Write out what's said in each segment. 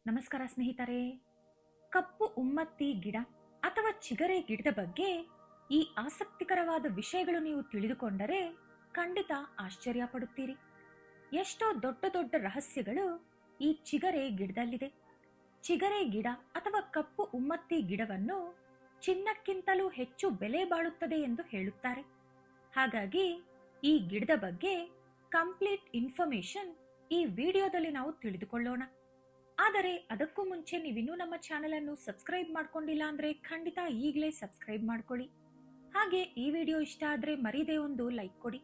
ನಮಸ್ಕಾರ ಸ್ನೇಹಿತರೆ. ಕಪ್ಪು ಉಮ್ಮತ್ತಿ ಗಿಡ ಅಥವಾ ಚಿಗರೆ ಗಿಡದ ಬಗ್ಗೆ ಈ ಆಸಕ್ತಿಕರವಾದ ವಿಷಯಗಳು ನೀವು ತಿಳಿದುಕೊಂಡರೆ ಖಂಡಿತ ಆಶ್ಚರ್ಯ ಪಡುತ್ತೀರಿ. ಎಷ್ಟೋ ದೊಡ್ಡ ದೊಡ್ಡ ರಹಸ್ಯಗಳು ಈ ಚಿಗರೆ ಗಿಡದಲ್ಲಿದೆ. ಚಿಗರೆ ಗಿಡ ಅಥವಾ ಕಪ್ಪು ಉಮ್ಮತ್ತಿ ಗಿಡವನ್ನು ಚಿನ್ನಕ್ಕಿಂತಲೂ ಹೆಚ್ಚು ಬೆಲೆ ಬಾಳುತ್ತದೆ ಎಂದು ಹೇಳುತ್ತಾರೆ. ಹಾಗಾಗಿ ಈ ಗಿಡದ ಬಗ್ಗೆ ಕಂಪ್ಲೀಟ್ ಇನ್ಫಾರ್ಮೇಶನ್ ಈ ವಿಡಿಯೋದಲ್ಲಿ ನಾವು ತಿಳಿದುಕೊಳ್ಳೋಣ. ಆದರೆ ಅದಕ್ಕೂ ಮುಂಚೆ ನೀವಿನ್ನೂ ನಮ್ಮ ಚಾನೆಲ್ ಅನ್ನು ಸಬ್ಸ್ಕ್ರೈಬ್ ಮಾಡ್ಕೊಂಡಿಲ್ಲ ಅಂದ್ರೆ ಖಂಡಿತ ಈಗಲೇ ಸಬ್ಸ್ಕ್ರೈಬ್ ಮಾಡ್ಕೊಳ್ಳಿ. ಹಾಗೆ ಈ ವಿಡಿಯೋ ಇಷ್ಟ ಆದ್ರೆ ಮರೀದೇ ಒಂದು ಲೈಕ್ ಕೊಡಿ.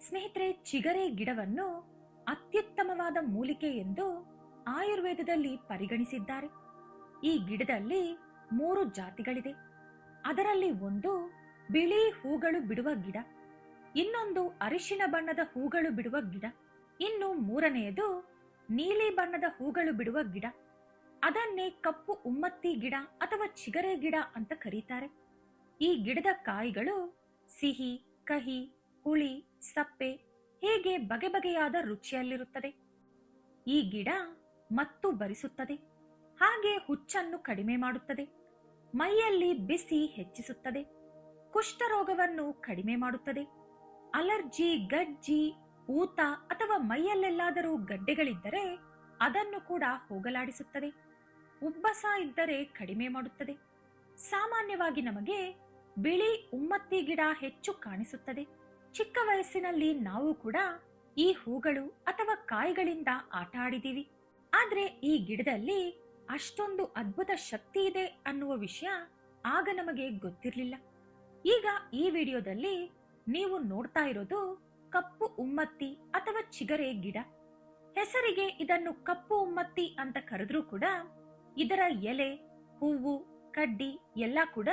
ಸ್ನೇಹಿತರೆ, ಚಿಗರೆ ಗಿಡವನ್ನು ಅತ್ಯುತ್ತಮವಾದ ಮೂಲಿಕೆ ಎಂದು ಆಯುರ್ವೇದದಲ್ಲಿ ಪರಿಗಣಿಸಿದ್ದಾರೆ. ಈ ಗಿಡದಲ್ಲಿ 3 ಜಾತಿಗಳಿದೆ. ಅದರಲ್ಲಿ ಒಂದು ಬಿಳಿ ಹೂಗಳು ಬಿಡುವ ಗಿಡ, ಇನ್ನೊಂದು ಅರಿಶಿನ ಬಣ್ಣದ ಹೂಗಳು ಬಿಡುವ ಗಿಡ, ಇನ್ನು ಮೂರನೆಯದು ನೀಲಿ ಬಣ್ಣದ ಹೂಗಳು ಬಿಡುವ ಗಿಡ. ಅದನ್ನೇ ಕಪ್ಪು ಉಮ್ಮತ್ತಿ ಗಿಡ ಅಥವಾ ಚಿಗರೆ ಗಿಡ ಅಂತ ಕರೀತಾರೆ. ಈ ಗಿಡದ ಕಾಯಿಗಳು ಸಿಹಿ, ಕಹಿ, ಹುಳಿ, ಸಪ್ಪೆ ಹೀಗೆ ಬಗೆ ಬಗೆಯಾದ ರುಚಿಯಲ್ಲಿರುತ್ತದೆ. ಈ ಗಿಡ ಮತ್ತು ಬರಿಸುತ್ತದೆ, ಹಾಗೆ ಹುಚ್ಚನ್ನು ಕಡಿಮೆ ಮಾಡುತ್ತದೆ, ಮೈಯಲ್ಲಿ ಬಿಸಿ ಹೆಚ್ಚಿಸುತ್ತದೆ, ಕುಷ್ಠರೋಗವನ್ನು ಕಡಿಮೆ ಮಾಡುತ್ತದೆ, ಅಲರ್ಜಿ, ಗಜ್ಜಿ, ಊತ ಅಥವಾ ಮೈಯಲ್ಲೆಲ್ಲಾದರೂ ಗಡ್ಡೆಗಳಿದ್ದರೆ ಅದನ್ನು ಕೂಡ ಹೋಗಲಾಡಿಸುತ್ತದೆ, ಉಬ್ಬಸ ಇದ್ದರೆ ಕಡಿಮೆ ಮಾಡುತ್ತದೆ. ಸಾಮಾನ್ಯವಾಗಿ ನಮಗೆ ಬಿಳಿ ಉಮ್ಮತ್ತಿ ಗಿಡ ಹೆಚ್ಚು ಕಾಣಿಸುತ್ತದೆ. ಚಿಕ್ಕ ವಯಸ್ಸಿನಲ್ಲಿ ನಾವು ಕೂಡ ಈ ಹೂಗಳು ಅಥವಾ ಕಾಯಿಗಳಿಂದ ಆಟ ಆಡಿದೀವಿ. ಆದ್ರೆ ಈ ಗಿಡದಲ್ಲಿ ಅಷ್ಟೊಂದು ಅದ್ಭುತ ಶಕ್ತಿ ಇದೆ ಅನ್ನುವ ವಿಷಯ ಆಗ ನಮಗೆ ಗೊತ್ತಿರಲಿಲ್ಲ. ಈಗ ಈ ವಿಡಿಯೋದಲ್ಲಿ ನೀವು ನೋಡ್ತಾ ಇರೋದು ಕಪ್ಪು ಉಮ್ಮತ್ತಿ ಅಥವಾ ಚಿಗರೆ ಗಿಡ. ಹೆಸರಿಗೆ ಇದನ್ನು ಕಪ್ಪು ಉಮ್ಮತ್ತಿ ಅಂತ ಕರೆದ್ರೂ ಕೂಡ ಇದರ ಎಲೆ, ಹೂವು, ಕಡ್ಡಿ ಎಲ್ಲ ಕೂಡ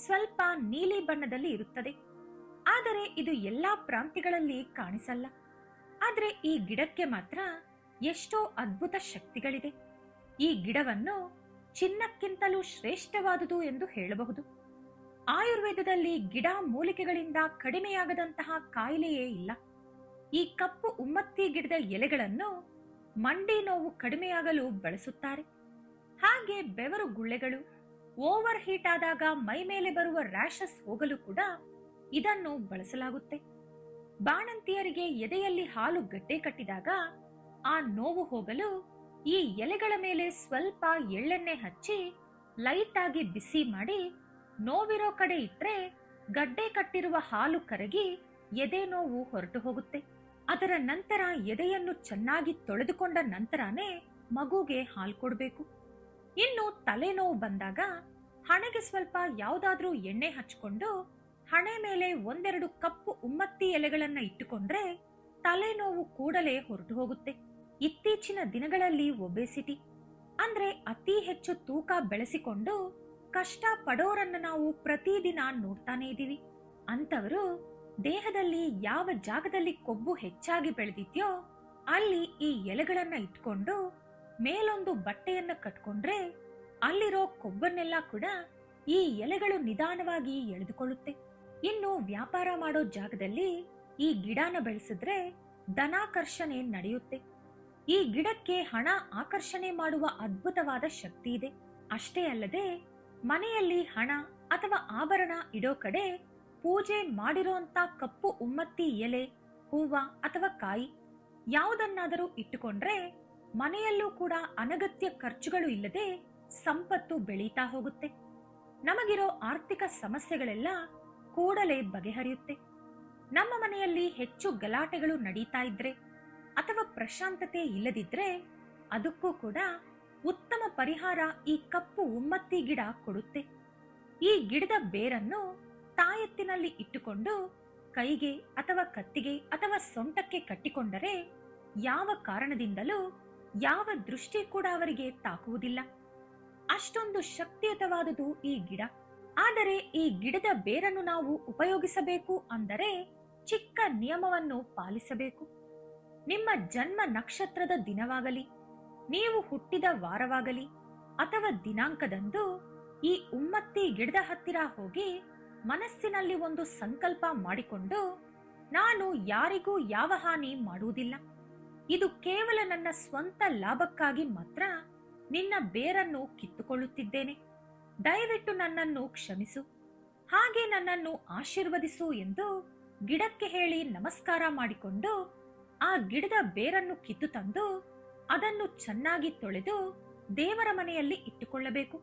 ಸ್ವಲ್ಪ ನೀಲಿ ಬಣ್ಣದಲ್ಲಿ ಇರುತ್ತದೆ. ಆದರೆ ಇದು ಎಲ್ಲಾ ಪ್ರಾಂತ್ಯಗಳಲ್ಲಿ ಕಾಣಿಸಲ್ಲ. ಆದ್ರೆ ಈ ಗಿಡಕ್ಕೆ ಮಾತ್ರ ಎಷ್ಟೋ ಅದ್ಭುತ ಶಕ್ತಿಗಳಿದೆ. ಈ ಗಿಡವನ್ನು ಚಿನ್ನಕ್ಕಿಂತಲೂ ಶ್ರೇಷ್ಠವಾದುದು ಎಂದು ಹೇಳಬಹುದು. ಆಯುರ್ವೇದದಲ್ಲಿ ಗಿಡ ಮೂಲಿಕೆಗಳಿಂದ ಕಡಿಮೆಯಾಗದಂತಹ ಕಾಯಿಲೆಯೇ ಇಲ್ಲ. ಈ ಕಪ್ಪು ಉಮ್ಮತ್ತಿ ಗಿಡದ ಎಲೆಗಳನ್ನು ಮಂಡಿ ನೋವು ಕಡಿಮೆಯಾಗಲು ಬಳಸುತ್ತಾರೆ. ಹಾಗೆ ಬೆವರು ಗುಳ್ಳೆಗಳು, ಓವರ್ ಹೀಟ್ ಆದಾಗ ಮೈ ಮೇಲೆ ಬರುವ ರ್ಯಾಷಸ್ ಹೋಗಲು ಕೂಡ ಇದನ್ನು ಬಳಸಲಾಗುತ್ತೆ. ಬಾಣಂತಿಯರಿಗೆ ಎದೆಯಲ್ಲಿ ಹಾಲು ಗಡ್ಡೆ ಕಟ್ಟಿದಾಗ ಆ ನೋವು ಹೋಗಲು ಈ ಎಲೆಗಳ ಮೇಲೆ ಸ್ವಲ್ಪ ಎಳ್ಳೆಣ್ಣೆ ಹಚ್ಚಿ ಲೈಟ್ ಆಗಿ ಬಿಸಿ ಮಾಡಿ ನೋವಿರೋ ಕಡೆ ಇಟ್ರೆ ಗಡ್ಡೆ ಕಟ್ಟಿರುವ ಹಾಲು ಕರಗಿ ಎದೆ ನೋವು ಹೊರಟು ಹೋಗುತ್ತೆ. ಅದರ ನಂತರ ಎದೆಯನ್ನು ಚೆನ್ನಾಗಿ ತೊಳೆದುಕೊಂಡ ನಂತರನೇ ಮಗುಗೆ ಹಾಲು ಕೊಡಬೇಕು. ಇನ್ನು ತಲೆನೋವು ಬಂದಾಗ ಹಣೆಗೆ ಸ್ವಲ್ಪ ಯಾವುದಾದ್ರೂ ಎಣ್ಣೆ ಹಚ್ಕೊಂಡು ಹಣೆ ಮೇಲೆ 1-2 ಕಪ್ಪು ಉಮ್ಮತ್ತಿ ಎಲೆಗಳನ್ನ ಇಟ್ಟುಕೊಂಡ್ರೆ ತಲೆನೋವು ಕೂಡಲೇ ಹೊರಟು ಹೋಗುತ್ತೆ. ಇತ್ತೀಚಿನ ದಿನಗಳಲ್ಲಿ ಒಬೆಸಿಟಿ ಅಂದ್ರೆ ಅತಿ ಹೆಚ್ಚು ತೂಕ ಬೆಳೆಸಿಕೊಂಡು ಕಷ್ಟ ಪಡೋರನ್ನ ನಾವು ಪ್ರತಿದಿನ ನೋಡ್ತಾನೆ ಇದೀವಿ. ಅಂತವರು ದೇಹದಲ್ಲಿ ಯಾವ ಜಾಗದಲ್ಲಿ ಕೊಬ್ಬು ಹೆಚ್ಚಾಗಿ ಬೆಳೆದಿದ್ಯೋ ಅಲ್ಲಿ ಈ ಎಲೆಗಳನ್ನ ಇಟ್ಕೊಂಡು ಮೇಲೊಂದು ಬಟ್ಟೆಯನ್ನ ಕಟ್ಕೊಂಡ್ರೆ ಅಲ್ಲಿರೋ ಕೊಬ್ಬನ್ನೆಲ್ಲ ಕೂಡ ಈ ಎಲೆಗಳು ನಿಧಾನವಾಗಿ ಎಳೆದುಕೊಳ್ಳುತ್ತೆ. ಇನ್ನು ವ್ಯಾಪಾರ ಮಾಡೋ ಜಾಗದಲ್ಲಿ ಈ ಗಿಡನ ಬೆಳೆಸಿದ್ರೆ ಧನಾಕರ್ಷಣೆ ನಡೆಯುತ್ತೆ. ಈ ಗಿಡಕ್ಕೆ ಹಣ ಆಕರ್ಷಣೆ ಮಾಡುವ ಅದ್ಭುತವಾದ ಶಕ್ತಿ ಇದೆ. ಅಷ್ಟೇ ಅಲ್ಲದೆ ಮನೆಯಲ್ಲಿ ಹಣ ಅಥವಾ ಆಭರಣ ಇಡೋ ಕಡೆ ಪೂಜೆ ಮಾಡಿರೋಂತ ಕಪ್ಪು ಉಮ್ಮತ್ತಿ ಎಲೆ, ಹೂವ ಅಥವಾ ಕಾಯಿ ಯಾವುದನ್ನಾದರೂ ಇಟ್ಟುಕೊಂಡ್ರೆ ಮನೆಯಲ್ಲೂ ಕೂಡ ಅನಗತ್ಯ ಖರ್ಚುಗಳು ಇಲ್ಲದೆ ಸಂಪತ್ತು ಬೆಳೀತಾ ಹೋಗುತ್ತೆ. ನಮಗಿರೋ ಆರ್ಥಿಕ ಸಮಸ್ಯೆಗಳೆಲ್ಲ ಕೂಡಲೇ ಬಗೆಹರಿಯುತ್ತೆ. ನಮ್ಮ ಮನೆಯಲ್ಲಿ ಹೆಚ್ಚು ಗಲಾಟೆಗಳು ನಡೀತಾ ಇದ್ರೆ ಅಥವಾ ಪ್ರಶಾಂತತೆ ಇಲ್ಲದಿದ್ರೆ ಅದಕ್ಕೂ ಕೂಡ ಉತ್ತಮ ಪರಿಹಾರ ಈ ಕಪ್ಪು ಉಮ್ಮತ್ತಿ ಗಿಡ ಕೊಡುತ್ತೆ. ಈ ಗಿಡದ ಬೇರನ್ನು ತಾಯೆತ್ತಿನಲ್ಲಿ ಇಟ್ಟುಕೊಂಡು ಕೈಗೆ ಅಥವಾ ಕತ್ತಿಗೆ ಅಥವಾ ಸೊಂಟಕ್ಕೆ ಕಟ್ಟಿಕೊಂಡರೆ ಯಾವ ಕಾರಣದಿಂದಲೂ ಯಾವ ದೃಷ್ಟಿ ಕೂಡ ಅವರಿಗೆ ತಾಕುವುದಿಲ್ಲ. ಅಷ್ಟೊಂದು ಶಕ್ತಿಯುತವಾದುದು ಈ ಗಿಡ. ಆದರೆ ಈ ಗಿಡದ ಬೇರನ್ನು ನಾವು ಉಪಯೋಗಿಸಬೇಕು ಅಂದರೆ ಚಿಕ್ಕ ನಿಯಮವನ್ನು ಪಾಲಿಸಬೇಕು. ನಿಮ್ಮ ಜನ್ಮ ನಕ್ಷತ್ರದ ದಿನವಾಗಲಿ, ನೀವು ಹುಟ್ಟಿದ ವಾರವಾಗಲಿ ಅಥವಾ ದಿನಾಂಕದಂದು ಈ ಉಮ್ಮತ್ತಿ ಗಿಡದ ಹತ್ತಿರ ಹೋಗಿ ಮನಸ್ಸಿನಲ್ಲಿ ಒಂದು ಸಂಕಲ್ಪ ಮಾಡಿಕೊಂಡು, ನಾನು ಯಾರಿಗೂ ಯಾವ ಹಾನಿ ಮಾಡುವುದಿಲ್ಲ, ಇದು ಕೇವಲ ನನ್ನ ಸ್ವಂತ ಲಾಭಕ್ಕಾಗಿ ಮಾತ್ರ ನಿನ್ನ ಬೇರನ್ನು ಕಿತ್ತುಕೊಳ್ಳುತ್ತಿದ್ದೇನೆ. ದಯವಿಟ್ಟು ನನ್ನನ್ನು ಕ್ಷಮಿಸು, ಹಾಗೆ ನನ್ನನ್ನು ಆಶೀರ್ವದಿಸು ಎಂದು ಗಿಡಕ್ಕೆ ಹೇಳಿ ನಮಸ್ಕಾರ ಮಾಡಿಕೊಂಡು ಆ ಗಿಡದ ಬೇರನ್ನು ಕಿತ್ತು ತಂದು ಅದನ್ನು ಚೆನ್ನಾಗಿ ತೊಳೆದು ದೇವರ ಮನೆಯಲ್ಲಿ ಇಟ್ಟುಕೊಳ್ಳಬೇಕು.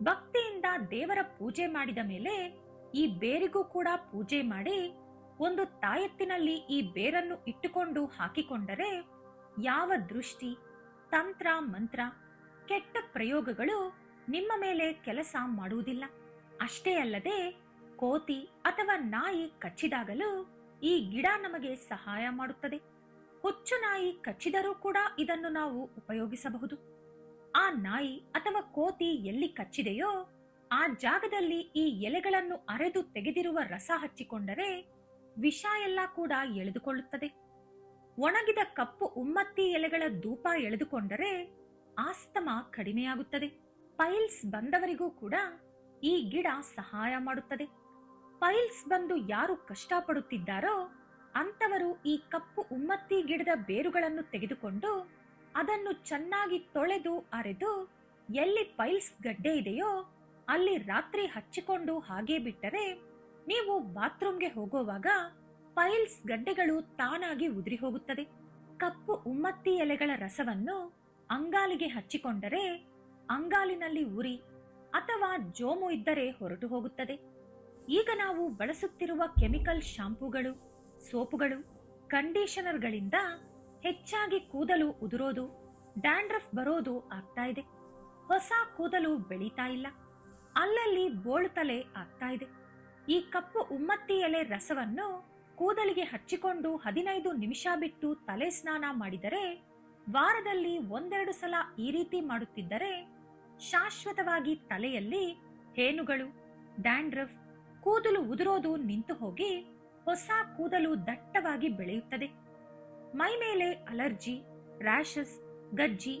ಭಕ್ತಿಯಿಂದ ದೇವರ ಪೂಜೆ ಮಾಡಿದ ಮೇಲೆ ಈ ಬೇರಿಗೂ ಕೂಡ ಪೂಜೆ ಮಾಡಿ ಒಂದು ತಾಯತ್ತಿನಲ್ಲಿ ಈ ಬೇರನ್ನು ಇಟ್ಟುಕೊಂಡು ಹಾಕಿಕೊಂಡರೆ ಯಾವ ದೃಷ್ಟಿ, ತಂತ್ರ, ಮಂತ್ರ, ಕೆಟ್ಟ ಪ್ರಯೋಗಗಳು ನಿಮ್ಮ ಮೇಲೆ ಕೆಲಸ ಮಾಡುವುದಿಲ್ಲ. ಅಷ್ಟೇ ಅಲ್ಲದೆ ಕೋತಿ ಅಥವಾ ನಾಯಿ ಕಚ್ಚಿದಾಗಲೂ ಈ ಗಿಡ ನಮಗೆ ಸಹಾಯ ಮಾಡುತ್ತದೆ. ಹುಚ್ಚು ನಾಯಿ ಕಚ್ಚಿದರೂ ಕೂಡ ಇದನ್ನು ನಾವು ಉಪಯೋಗಿಸಬಹುದು. ಆ ನಾಯಿ ಅಥವಾ ಕೋತಿ ಎಲ್ಲಿ ಕಚ್ಚಿದೆಯೋ ಆ ಜಾಗದಲ್ಲಿ ಈ ಎಲೆಗಳನ್ನು ಅರೆದು ತೆಗೆದಿರುವ ರಸ ಹಚ್ಚಿಕೊಂಡರೆ ವಿಷ ಎಲ್ಲ ಕೂಡ ಎಳೆದುಕೊಳ್ಳುತ್ತದೆ. ಒಣಗಿದ ಕಪ್ಪು ಉಮ್ಮತ್ತಿ ಎಲೆಗಳ ಧೂಪ ಎಳೆದುಕೊಂಡರೆ ಆಸ್ತಮಾ ಕಡಿಮೆಯಾಗುತ್ತದೆ. ಪೈಲ್ಸ್ ಬಂದವರಿಗೂ ಕೂಡ ಈ ಗಿಡ ಸಹಾಯ ಮಾಡುತ್ತದೆ. ಪೈಲ್ಸ್ ಬಂದು ಯಾರು ಕಷ್ಟಪಡುತ್ತಿದ್ದಾರೋ ಅಂತವರು ಈ ಕಪ್ಪು ಉಮ್ಮತ್ತಿ ಗಿಡದ ಬೇರುಗಳನ್ನು ತೆಗೆದುಕೊಂಡು ಅದನ್ನು ಚೆನ್ನಾಗಿ ತೊಳೆದು ಅರೆದು ಎಲ್ಲಿ ಪೈಲ್ಸ್ ಗಡ್ಡೆ ಇದೆಯೋ ಅಲ್ಲಿ ರಾತ್ರಿ ಹಚ್ಚಿಕೊಂಡು ಹಾಗೆ ಬಿಟ್ಟರೆ ನೀವು ಬಾತ್ರೂಮ್ಗೆ ಹೋಗುವಾಗ ಪೈಲ್ಸ್ ಗಡ್ಡೆಗಳು ತಾನಾಗಿ ಉದುರಿ ಹೋಗುತ್ತದೆ. ಕಪ್ಪು ಉಮ್ಮತ್ತಿ ಎಲೆಗಳ ರಸವನ್ನು ಅಂಗಾಲಿಗೆ ಹಚ್ಚಿಕೊಂಡರೆ ಅಂಗಾಲಿನಲ್ಲಿ ಉರಿ ಅಥವಾ ಜೋಮು ಇದ್ದರೆ ಹೊರಟು ಹೋಗುತ್ತದೆ. ಈಗ ನಾವು ಬಳಸುತ್ತಿರುವ ಕೆಮಿಕಲ್ ಶಾಂಪೂಗಳು, ಸೋಪುಗಳು, ಕಂಡೀಷನರ್ಗಳಿಂದ ಹೆಚ್ಚಾಗಿ ಕೂದಲು ಉದುರೋದು, ಡ್ಯಾಂಡ್ರಫ್ ಬರೋದು ಆಗ್ತಾ ಇದೆ. ಹೊಸ ಕೂದಲು ಬೆಳೀತಾ ಇಲ್ಲ, ಅಲ್ಲಲ್ಲಿ ಬೋಳು ತಲೆ ಆಗ್ತಾ ಇದೆ. ಈ ಕಪ್ಪು ಉಮ್ಮತ್ತಿ ಎಲೆ ರಸವನ್ನು ಕೂದಲಿಗೆ ಹಚ್ಚಿಕೊಂಡು 15 ನಿಮಿಷ ಬಿಟ್ಟು ತಲೆ ಸ್ನಾನ ಮಾಡಿದರೆ, ವಾರದಲ್ಲಿ 1-2 ಸಲ ಈ ರೀತಿ ಮಾಡುತ್ತಿದ್ದರೆ ಶಾಶ್ವತವಾಗಿ ತಲೆಯಲ್ಲಿ ಹೇನುಗಳು, ಡ್ಯಾಂಡ್ರಫ್, ಕೂದಲು ಉದುರೋದು ನಿಂತು ಹೋಗಿ ಹೊಸ ಕೂದಲು ದಟ್ಟವಾಗಿ ಬೆಳೆಯುತ್ತದೆ. ಮೈ ಮೇಲೆ ಅಲರ್ಜಿ, ರ್ಯಾಷಸ್, ಗಜ್ಜಿ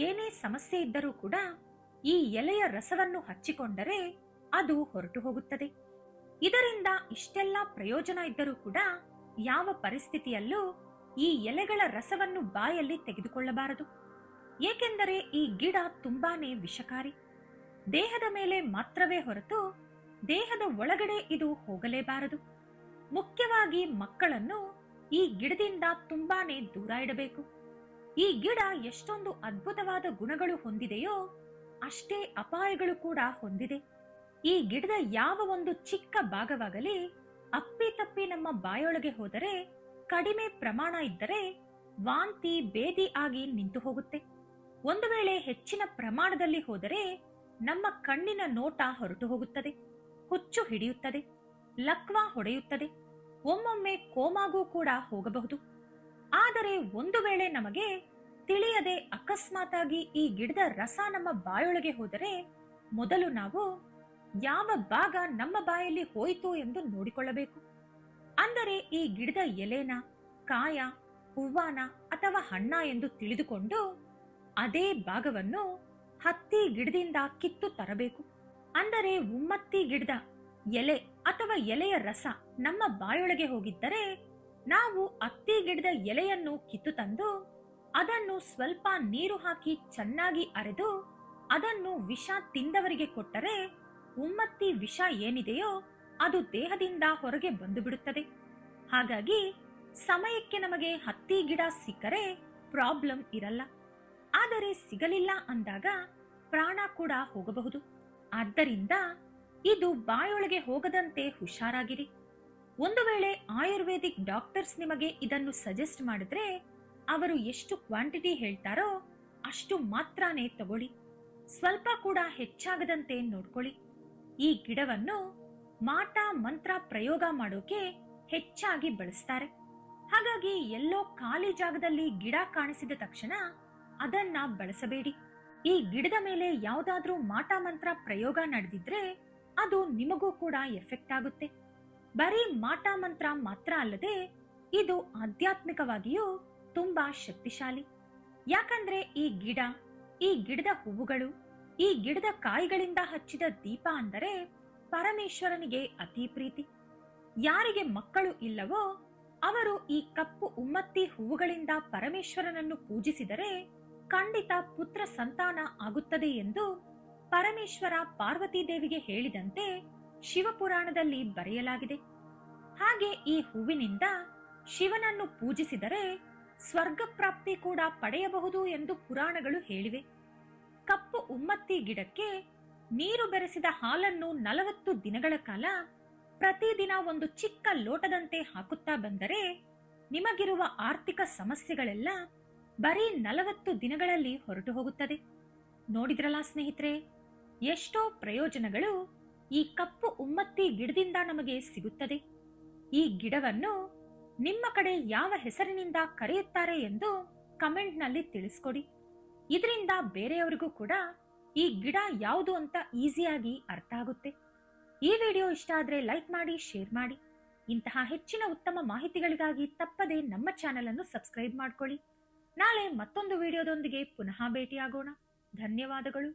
ಏನೇ ಸಮಸ್ಯೆ ಇದ್ದರೂ ಕೂಡ ಈ ಎಲೆಯ ರಸವನ್ನು ಹಚ್ಚಿಕೊಂಡರೆ ಅದು ಹೊರಟು ಹೋಗುತ್ತದೆ. ಇದರಿಂದ ಇಷ್ಟೆಲ್ಲ ಪ್ರಯೋಜನ ಇದ್ದರೂ ಕೂಡ ಯಾವ ಪರಿಸ್ಥಿತಿಯಲ್ಲೂ ಈ ಎಲೆಗಳ ರಸವನ್ನು ಬಾಯಲ್ಲಿ ತೆಗೆದುಕೊಳ್ಳಬಾರದು. ಏಕೆಂದರೆ ಈ ಗಿಡ ತುಂಬಾನೇ ವಿಷಕಾರಿ. ದೇಹದ ಮೇಲೆ ಮಾತ್ರವೇ ಹೊರತು ದೇಹದ ಒಳಗಡೆ ಇದು ಹೋಗಲೇಬಾರದು. ಮುಖ್ಯವಾಗಿ ಮಕ್ಕಳನ್ನು ಈ ಗಿಡದಿಂದ ತುಂಬಾನೇ ದೂರ ಇಡಬೇಕು. ಈ ಗಿಡ ಎಷ್ಟೊಂದು ಅದ್ಭುತವಾದ ಗುಣಗಳು ಹೊಂದಿದೆಯೋ ಅಷ್ಟೇ ಅಪಾಯಗಳು ಕೂಡ ಹೊಂದಿದೆ. ಈ ಗಿಡದ ಯಾವ ಒಂದು ಚಿಕ್ಕ ಭಾಗವಾಗಲಿ ಅಪ್ಪಿತಪ್ಪಿ ನಮ್ಮ ಬಾಯೊಳಗೆ ಹೋದರೆ, ಕಡಿಮೆ ಪ್ರಮಾಣ ಇದ್ದರೆ ವಾಂತಿ, ಬೇದಿ ಆಗಿ ನಿಂತು ಹೋಗುತ್ತೆ. ಒಂದು ವೇಳೆ ಹೆಚ್ಚಿನ ಪ್ರಮಾಣದಲ್ಲಿ ಹೋದರೆ ನಮ್ಮ ಕಣ್ಣಿನ ನೋಟ ಹೊರಟು ಹೋಗುತ್ತದೆ, ಹುಚ್ಚು ಹಿಡಿಯುತ್ತದೆ, ಲಕ್ವಾ ಹೊಡೆಯುತ್ತದೆ, ಒಮ್ಮೊಮ್ಮೆ ಕೋಮಾಗೂ ಕೂಡ ಹೋಗಬಹುದು. ಆದರೆ ಒಂದು ವೇಳೆ ನಮಗೆ ತಿಳಿಯದೆ ಅಕಸ್ಮಾತಾಗಿ ಈ ಗಿಡದ ರಸ ನಮ್ಮ ಬಾಯೊಳಗೆ ಹೋದರೆ ಮೊದಲು ನಾವು ಯಾವ ಭಾಗ ನಮ್ಮ ಬಾಯಲ್ಲಿ ಹೋಯಿತು ಎಂದು ನೋಡಿಕೊಳ್ಳಬೇಕು. ಅಂದರೆ ಈ ಗಿಡದ ಎಲೆನ, ಕಾಯ, ಹೂವಾನ ಅಥವಾ ಹಣ್ಣ ಎಂದು ತಿಳಿದುಕೊಂಡು ಅದೇ ಭಾಗವನ್ನು ಹತ್ತಿ ಗಿಡದಿಂದ ಕಿತ್ತು ತರಬೇಕು. ಅಂದರೆ ಉಮ್ಮತ್ತಿ ಗಿಡದ ಎಲೆ ಅಥವಾ ಎಲೆಯ ರಸ ನಮ್ಮ ಬಾಯೊಳಗೆ ಹೋಗಿದ್ದರೆ ನಾವು ಹತ್ತಿ ಗಿಡದ ಎಲೆಯನ್ನು ಕಿತ್ತು ತಂದು ಅದನ್ನು ಸ್ವಲ್ಪ ನೀರು ಹಾಕಿ ಚೆನ್ನಾಗಿ ಅರೆದು ಅದನ್ನು ವಿಷ ತಿಂದವರಿಗೆ ಕೊಟ್ಟರೆ ಉಮ್ಮತ್ತಿ ವಿಷ ಏನಿದೆಯೋ ಅದು ದೇಹದಿಂದ ಹೊರಗೆ ಬಂದು ಬಿಡುತ್ತದೆ. ಹಾಗಾಗಿ ಸಮಯಕ್ಕೆ ನಮಗೆ ಹತ್ತಿ ಗಿಡ ಸಿಕ್ಕರೆ ಪ್ರಾಬ್ಲಮ್ ಇರಲ್ಲ. ಆದರೆ ಸಿಗಲಿಲ್ಲ ಅಂದಾಗ ಪ್ರಾಣ ಕೂಡ ಹೋಗಬಹುದು. ಆದ್ದರಿಂದ ಇದು ಬಾಯೊಳಗೆ ಹೋಗದಂತೆ ಹುಷಾರಾಗಿರಿ. ಒಂದು ವೇಳೆ ಆಯುರ್ವೇದಿಕ್ ಡಾಕ್ಟರ್ಸ್ ನಿಮಗೆ ಇದನ್ನು ಸಜೆಸ್ಟ್ ಮಾಡಿದ್ರೆ ಅವರು ಎಷ್ಟು ಕ್ವಾಂಟಿಟಿ ಹೇಳ್ತಾರೋ ಅಷ್ಟು ಮಾತ್ರನೇ ತಗೊಳ್ಳಿ. ಸ್ವಲ್ಪ ಕೂಡ ಹೆಚ್ಚಾಗದಂತೆ ನೋಡ್ಕೊಳ್ಳಿ. ಈ ಗಿಡವನ್ನು ಮಾಟ ಮಂತ್ರ ಪ್ರಯೋಗ ಮಾಡೋಕೆ ಹೆಚ್ಚಾಗಿ ಬಳಸ್ತಾರೆ. ಹಾಗಾಗಿ ಎಲ್ಲೋ ಖಾಲಿ ಜಾಗದಲ್ಲಿ ಗಿಡ ಕಾಣಿಸಿದ ತಕ್ಷಣ ಅದನ್ನ ಬಳಸಬೇಡಿ. ಈ ಗಿಡದ ಮೇಲೆ ಯಾವುದಾದ್ರೂ ಮಾಟ ಮಂತ್ರ ಪ್ರಯೋಗ ನಡೆದಿದ್ರೆ ಅದು ನಿಮಗೂ ಕೂಡ ಎಫೆಕ್ಟ್ ಆಗುತ್ತೆ. ಬರೀ ಮಾಟ ಮಂತ್ರ ಮಾತ್ರ ಅಲ್ಲದೆ ಇದು ಆಧ್ಯಾತ್ಮಿಕವಾಗಿಯೂ ತುಂಬಾ ಶಕ್ತಿಶಾಲಿ. ಯಾಕಂದ್ರೆ ಈ ಗಿಡದ ಹೂವುಗಳು, ಈ ಗಿಡದ ಕಾಯಿಗಳಿಂದ ಹಚ್ಚಿದ ದೀಪ ಅಂದರೆ ಪರಮೇಶ್ವರನಿಗೆ ಅತಿ ಪ್ರೀತಿ. ಯಾರಿಗೆ ಮಕ್ಕಳು ಇಲ್ಲವೋ ಅವರು ಈ ಕಪ್ಪು ಉಮ್ಮತ್ತಿ ಹೂವುಗಳಿಂದ ಪರಮೇಶ್ವರನನ್ನು ಪೂಜಿಸಿದರೆ ಖಂಡಿತ ಪುತ್ರ ಸಂತಾನ ಆಗುತ್ತದೆ ಎಂದು ಪರಮೇಶ್ವರ ಪಾರ್ವತಿ ದೇವಿಗೆ ಹೇಳಿದಂತೆ ಶಿವಪುರಾಣದಲ್ಲಿ ಬರೆಯಲಾಗಿದೆ. ಹಾಗೆ ಈ ಹೂವಿನಿಂದ ಶಿವನನ್ನು ಪೂಜಿಸಿದರೆ ಸ್ವರ್ಗ ಪ್ರಾಪ್ತಿ ಕೂಡ ಪಡೆಯಬಹುದು ಎಂದು ಪುರಾಣಗಳು ಹೇಳಿವೆ. ಕಪ್ಪು ಉಮ್ಮತ್ತಿ ಗಿಡಕ್ಕೆ ನೀರು ಬೆರೆಸಿದ ಹಾಲನ್ನು 40 ದಿನಗಳ ಕಾಲ ಪ್ರತಿದಿನ ಒಂದು ಚಿಕ್ಕ ಲೋಟದಂತೆ ಹಾಕುತ್ತಾ ಬಂದರೆ ನಿಮಗಿರುವ ಆರ್ಥಿಕ ಸಮಸ್ಯೆಗಳೆಲ್ಲ ಬರೀ 40 ದಿನಗಳಲ್ಲಿ ಹೊರಟು ಹೋಗುತ್ತದೆ. ನೋಡಿದ್ರಲ್ಲ ಸ್ನೇಹಿತರೆ, ಎಷ್ಟೋ ಪ್ರಯೋಜನಗಳು ಈ ಕಪ್ಪು ಉಮ್ಮತ್ತಿ ಗಿಡದಿಂದ ನಮಗೆ ಸಿಗುತ್ತದೆ. ಈ ಗಿಡವನ್ನು ನಿಮ್ಮ ಕಡೆ ಯಾವ ಹೆಸರಿನಿಂದ ಕರೆಯುತ್ತಾರೆ ಎಂದು ಕಮೆಂಟ್ನಲ್ಲಿ ತಿಳಿಸ್ಕೊಡಿ. ಇದರಿಂದ ಬೇರೆಯವರಿಗೂ ಕೂಡ ಈ ಗಿಡ ಯಾವುದು ಅಂತ ಈಸಿಯಾಗಿ ಅರ್ಥ ಆಗುತ್ತೆ. ಈ ವಿಡಿಯೋ ಇಷ್ಟ ಆದ್ರೆ ಲೈಕ್ ಮಾಡಿ, ಶೇರ್ ಮಾಡಿ. ಇಂತಹ ಹೆಚ್ಚಿನ ಉತ್ತಮ ಮಾಹಿತಿಗಳಿಗಾಗಿ ತಪ್ಪದೆ ನಮ್ಮ ಚಾನೆಲ್ ಅನ್ನು ಸಬ್ಸ್ಕ್ರೈಬ್ ಮಾಡ್ಕೊಳ್ಳಿ. ನಾಳೆ ಮತ್ತೊಂದು ವಿಡಿಯೋದೊಂದಿಗೆ ಪುನಃ ಭೇಟಿಯಾಗೋಣ. ಧನ್ಯವಾದಗಳು.